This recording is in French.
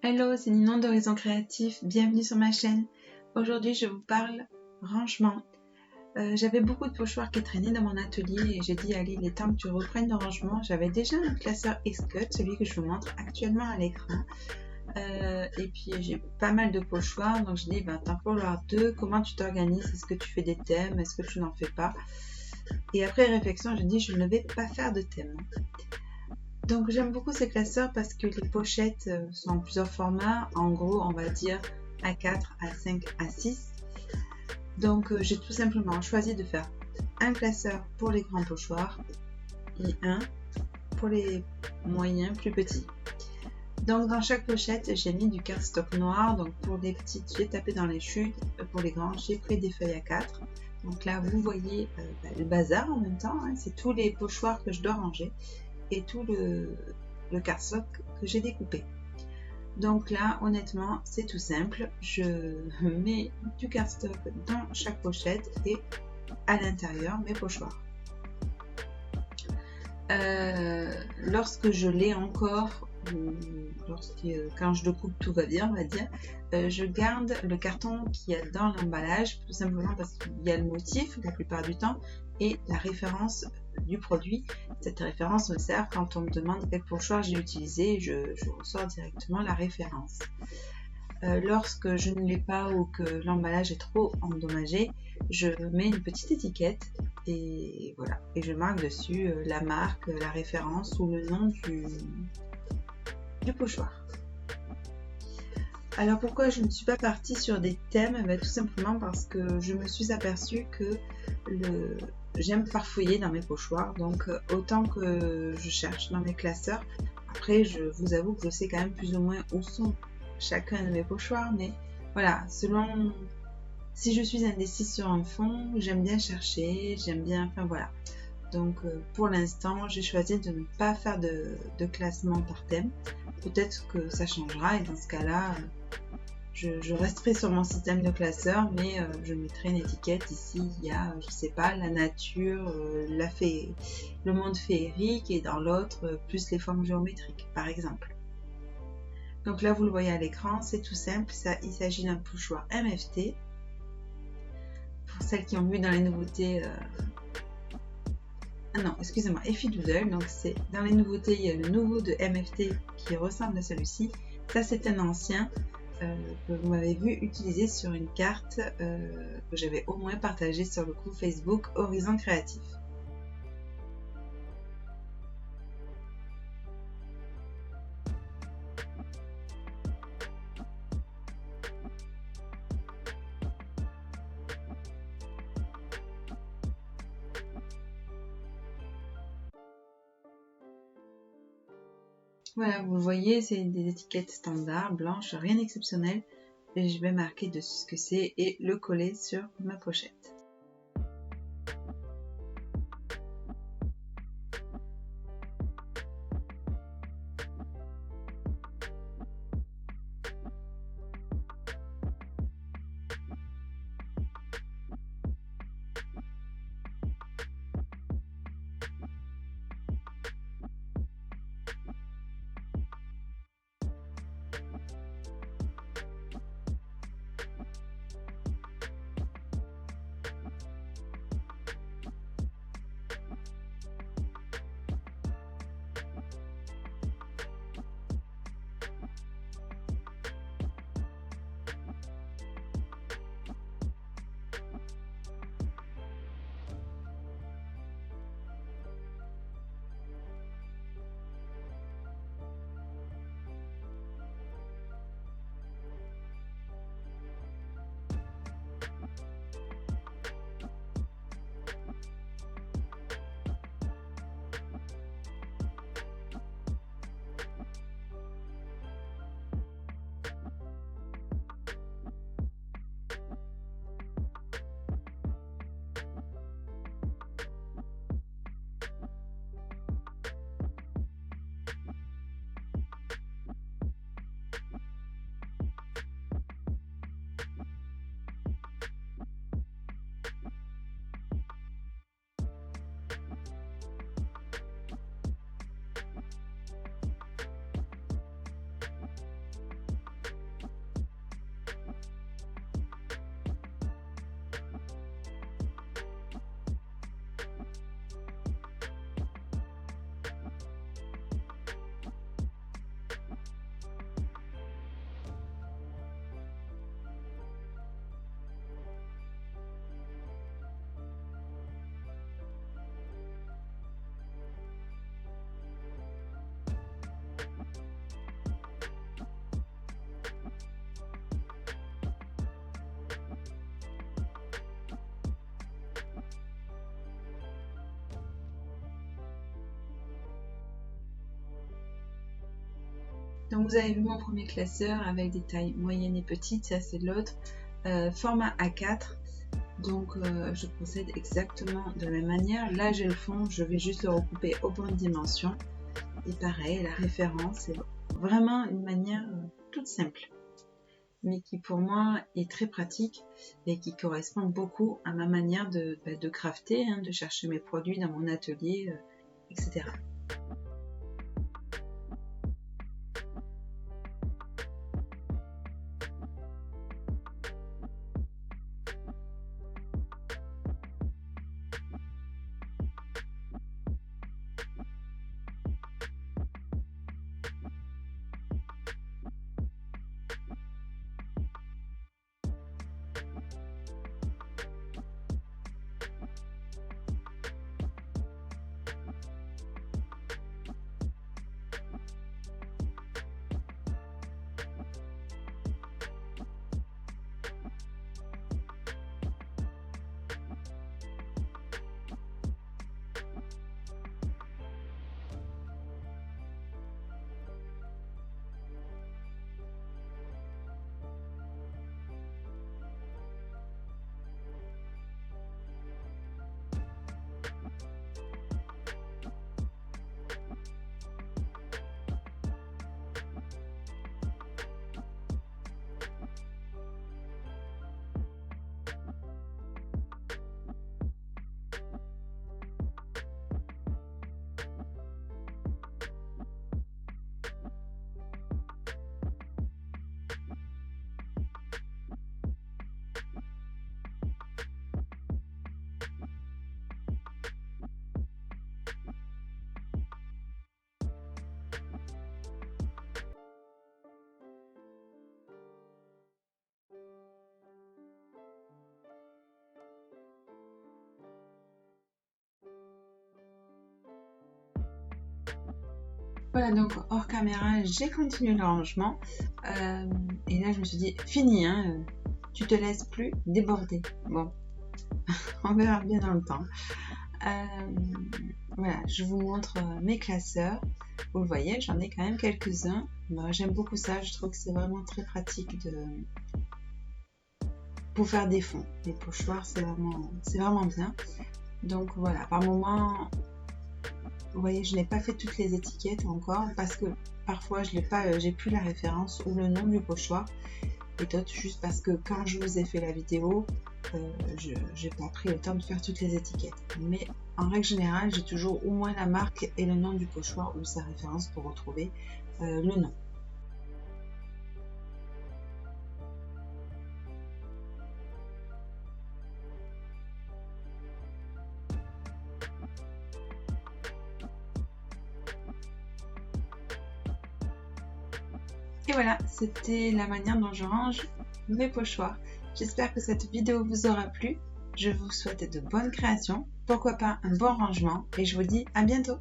Hello, c'est Ninon d'Horizon Créatif, bienvenue sur ma chaîne. Aujourd'hui je vous parle rangement. J'avais beaucoup de pochoirs qui traînaient dans mon atelier et j'ai dit allez, il est temps que tu reprennes le rangement. J'avais déjà un classeur Xcut, celui que je vous montre actuellement à l'écran. Et puis j'ai pas mal de pochoirs, donc je dis t'en faut avoir deux, comment tu t'organises, est-ce que tu fais des thèmes, est-ce que tu n'en fais pas? Et après réflexion, je dis je ne vais pas faire de thème. Donc j'aime beaucoup ces classeurs parce que les pochettes sont en plusieurs formats, en gros on va dire A4, A5, A6. Donc j'ai tout simplement choisi de faire un classeur pour les grands pochoirs et un pour les moyens plus petits. Donc dans chaque pochette j'ai mis du cardstock noir, donc pour les petites j'ai tapé dans les chutes, pour les grands j'ai pris des feuilles A4. Donc là vous voyez le bazar en même temps, hein, c'est tous les pochoirs que je dois ranger et tout le cardstock que j'ai découpé. Donc là, honnêtement, c'est tout simple. Je mets du cardstock dans chaque pochette et à l'intérieur mes pochoirs. Lorsque je l'ai encore, quand je le coupe tout va bien, on va dire, je garde le carton qu'il y a dans l'emballage, tout simplement parce qu'il y a le motif la plupart du temps et la référence du produit. Cette référence me sert quand on me demande quel pochoir j'ai utilisé, je ressors directement la référence. Lorsque je ne l'ai pas ou que l'emballage est trop endommagé, je mets une petite étiquette et voilà, et je marque dessus la marque, la référence ou le nom du pochoir. Alors pourquoi je ne suis pas partie sur des thèmes? Tout simplement parce que je me suis aperçue que j'aime farfouiller dans mes pochoirs, donc autant que je cherche dans mes classeurs. Après je vous avoue que je sais quand même plus ou moins où sont chacun de mes pochoirs, mais voilà, selon si je suis indécise sur un fond, j'aime bien chercher, j'aime bien, enfin voilà. Donc pour l'instant, j'ai choisi de ne pas faire de classement par thème. Peut-être que ça changera et dans ce cas-là, je resterai sur mon système de classeur, mais je mettrai une étiquette. Ici, il y a, je sais pas, la nature, le monde féerique et dans l'autre, plus les formes géométriques, par exemple. Donc là, vous le voyez à l'écran, c'est tout simple. Il s'agit d'un pochoir MFT. Pour celles qui ont vu dans les nouveautés... Ah non, excusez-moi, Effie Doodle. Donc c'est dans les nouveautés, il y a le nouveau de MFT qui ressemble à celui-ci. Ça, c'est un ancien que vous m'avez vu utiliser sur une carte que j'avais au moins partagée sur le groupe Facebook Horizon Créatif. Voilà, vous le voyez, c'est des étiquettes standards, blanches, rien d'exceptionnel. Et je vais marquer dessus ce que c'est et le coller sur ma pochette. Donc vous avez vu mon premier classeur avec des tailles moyennes et petites, ça c'est l'autre, format A4. Donc je procède exactement de la même manière. Là j'ai le fond, je vais juste le recouper aux bonnes dimensions. Et pareil, la référence, c'est vraiment une manière toute simple, mais qui pour moi est très pratique et qui correspond beaucoup à ma manière de crafter, de chercher mes produits dans mon atelier, etc. Voilà, donc hors caméra, j'ai continué le rangement. Et là, je me suis dit, fini, tu te laisses plus déborder. Bon, on verra bien dans le temps. Voilà, je vous montre mes classeurs. Vous le voyez, j'en ai quand même quelques-uns. J'aime beaucoup ça, je trouve que c'est vraiment très pratique pour faire des fonds. Les pochoirs, c'est vraiment bien. Donc voilà, par moment... Vous voyez, je n'ai pas fait toutes les étiquettes encore parce que parfois j'ai plus la référence ou le nom du pochoir, et d'autres juste parce que quand je vous ai fait la vidéo, je n'ai pas pris le temps de faire toutes les étiquettes. Mais en règle générale, j'ai toujours au moins la marque et le nom du pochoir ou sa référence pour retrouver le nom. Et voilà, c'était la manière dont je range mes pochoirs. J'espère que cette vidéo vous aura plu. Je vous souhaite de bonnes créations, pourquoi pas un bon rangement, et je vous dis à bientôt.